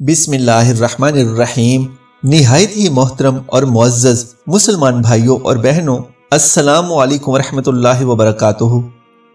بسم اللہ الرحمن الرحیم۔ نہایت ہی محترم اور معزز مسلمان بھائیوں اور بہنوں، السلام علیکم ورحمۃ اللہ وبرکاتہ۔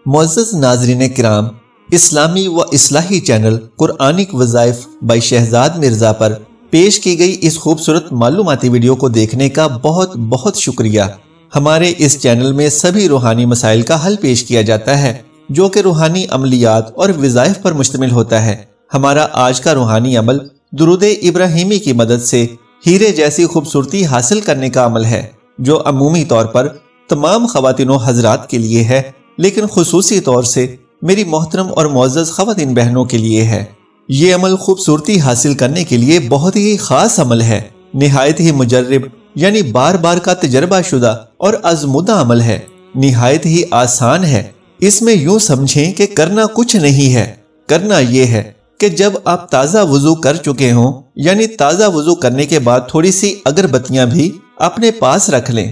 معزز ناظرین کرام، اسلامی و اصلاحی چینل قرآنک وظائف بائی شہزاد مرزا پر پیش کی گئی اس خوبصورت معلوماتی ویڈیو کو دیکھنے کا بہت بہت شکریہ۔ ہمارے اس چینل میں سبھی روحانی مسائل کا حل پیش کیا جاتا ہے جو کہ روحانی عملیات اور وظائف پر مشتمل ہوتا ہے۔ ہمارا آج کا روحانی عمل درود ابراہیمی کی مدد سے ہیرے جیسی خوبصورتی حاصل کرنے کا عمل ہے، جو عمومی طور پر تمام خواتین و حضرات کے لیے ہے، لیکن خصوصی طور سے میری محترم اور معزز خواتین بہنوں کے لیے ہے۔ یہ عمل خوبصورتی حاصل کرنے کے لیے بہت ہی خاص عمل ہے، نہایت ہی مجرب یعنی بار بار کا تجربہ شدہ اور آزمودہ عمل ہے، نہایت ہی آسان ہے۔ اس میں یوں سمجھیں کہ کرنا کچھ نہیں ہے، کرنا یہ ہے کہ جب آپ تازہ وضو کر چکے ہوں، یعنی تازہ وضو کرنے کے بعد تھوڑی سی اگربتیاں بھی اپنے پاس رکھ لیں۔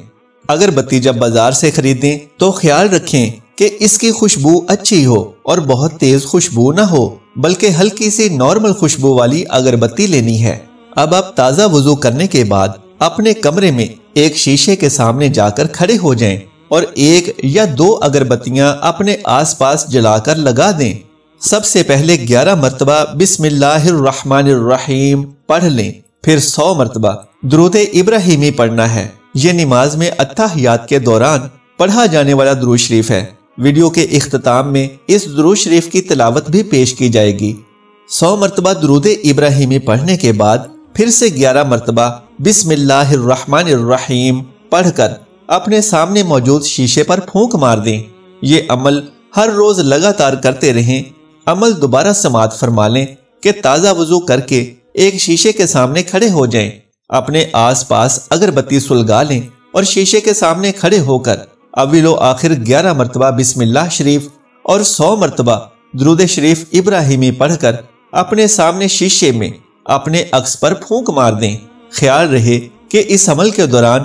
اگربتی جب بازار سے خریدیں تو خیال رکھیں کہ اس کی خوشبو اچھی ہو اور بہت تیز خوشبو نہ ہو، بلکہ ہلکی سی نارمل خوشبو والی اگربتی لینی ہے۔ اب آپ تازہ وضو کرنے کے بعد اپنے کمرے میں ایک شیشے کے سامنے جا کر کھڑے ہو جائیں اور ایک یا دو اگربتیاں اپنے آس پاس جلا کر لگا دیں۔ سب سے پہلے 11 مرتبہ بسم اللہ الرحمن الرحیم پڑھ لیں، پھر 100 مرتبہ درود ابراہیمی پڑھنا ہے۔ یہ نماز میں اتحیات کے دوران پڑھا جانے والا درود شریف ہے۔ ویڈیو کے اختتام میں اس درود شریف کی تلاوت بھی پیش کی جائے گی۔ 100 مرتبہ درود ابراہیمی پڑھنے کے بعد پھر سے 11 مرتبہ بسم اللہ الرحمن الرحیم پڑھ کر اپنے سامنے موجود شیشے پر پھونک مار دیں۔ یہ عمل ہر روز لگاتار کرتے رہیں۔ عمل دوبارہ سماعت فرما لیں کہ تازہ وضو کر کے ایک شیشے کے سامنے کھڑے ہو جائیں، اپنے آس پاس اگربتی سلگا لیں اور شیشے کے سامنے کھڑے ہو کر اول و آخر 11 مرتبہ بسم اللہ شریف اور 100 مرتبہ درود شریف ابراہیمی پڑھ کر اپنے سامنے شیشے میں اپنے عکس پر پھونک مار دیں۔ خیال رہے کہ اس عمل کے دوران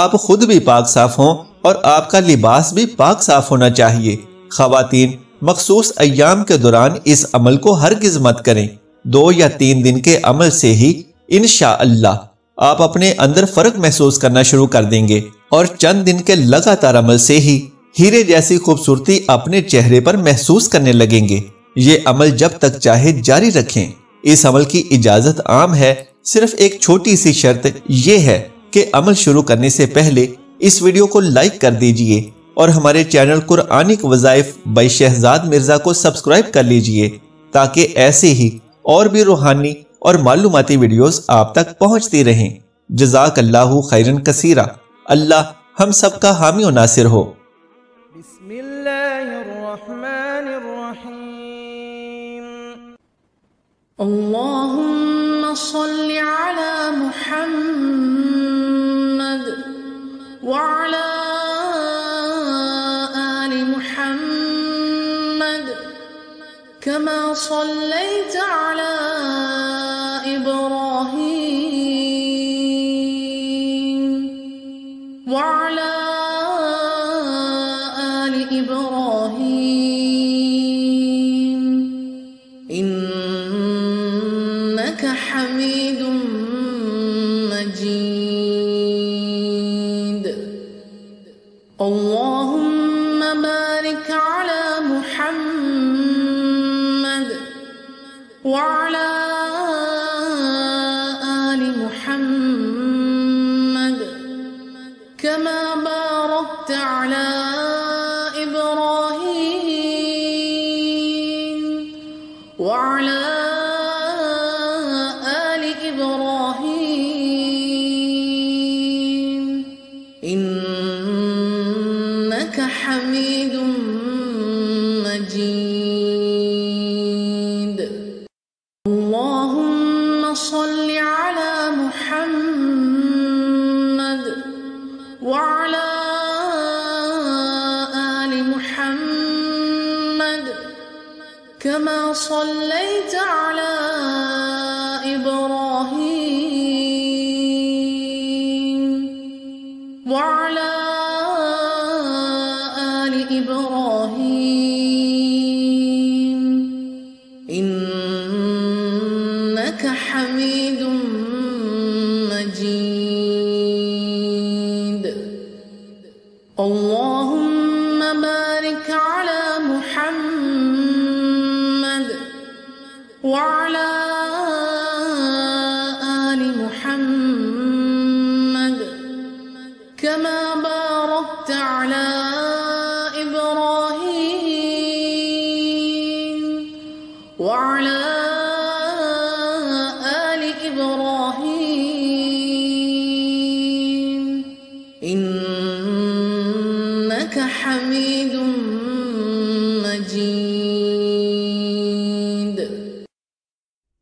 آپ خود بھی پاک صاف ہوں اور آپ کا لباس بھی پاک صاف ہونا چاہیے۔ خواتین مخصوص ایام کے دوران اس عمل کو ہرگز مت کریں۔ 2 یا 3 دن کے عمل سے ہی انشاءاللہ آپ اپنے اندر فرق محسوس کرنا شروع کر دیں گے اور چند دن کے لگاتار عمل سے ہی ہیرے جیسی خوبصورتی اپنے چہرے پر محسوس کرنے لگیں گے۔ یہ عمل جب تک چاہے جاری رکھیں۔ اس عمل کی اجازت عام ہے، صرف ایک چھوٹی سی شرط یہ ہے کہ عمل شروع کرنے سے پہلے اس ویڈیو کو لائک کر دیجئے اور ہمارے چینل قرآنک وظائف بائی شہزاد مرزا کو سبسکرائب کر لیجئے تاکہ ایسے ہی اور بھی روحانی اور معلوماتی ویڈیوز آپ تک پہنچتی رہیں۔ جزاک اللہ خیرن کثیرا۔ اللہ ہم سب کا حامی و ناصر ہو۔ بسم اللہ الرحمن الرحیم۔ اللہم صل علی محمد وعلی كما صليت على إبراهيم وعلى آل إبراهيم إنك حميد مجيد۔ اللهم بارك على محمد وعلى آل محمد كما باركت على إبراهيم وعلى آل إبراهيم إنك حميد مجيد۔ اللهم صل على محمد وعلى آل محمد كما صليت على إبراهيم وعلى آل إبراهيم إنك حميد حميد مجيد اللهم بارك على محمد وعلى آل محمد كما باركت على إبراهيم وعلى آل إبراهيم إنك حميد مجيد.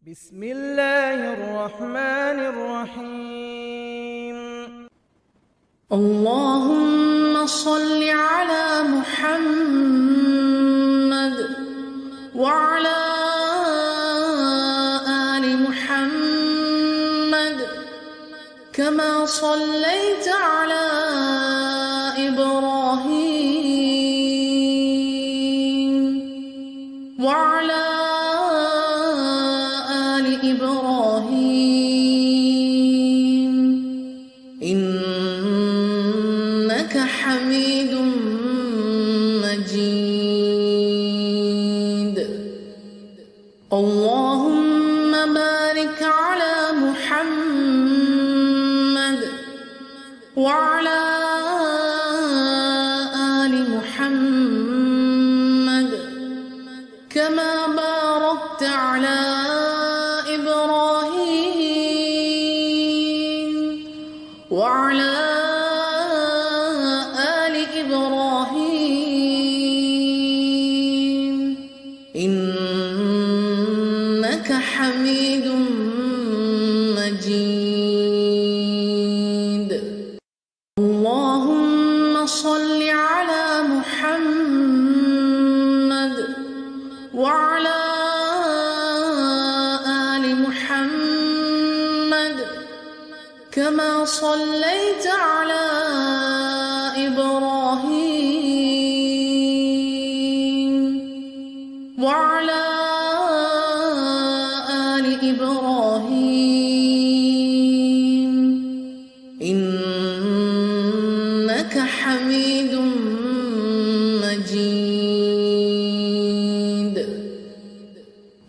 بسم الله الرحمن الرحيم. اللهم صل على محمد وعلى آل محمد كما صليت على إبراهيم وعلى آل إبراهيم إنك حميد مجيد اللهم بارك على محمد وعلى آل محمد كما باركت على إبراهيم وعلى آل إبراهيم إنك حميد مجيد اللهم صل على محمد وعلى آل محمد كما صليت على إبراهيم وعلى آل إبراهيم إنك حميد مجيد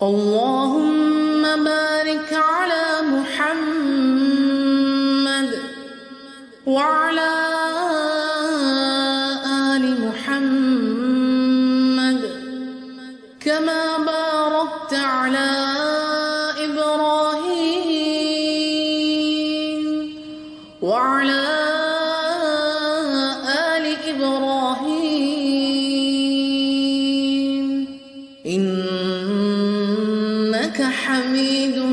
اللهم بارك على محمد وعلى آل محمد كما باركت على إبراهيم وعلى آل إبراهيم إنك حميد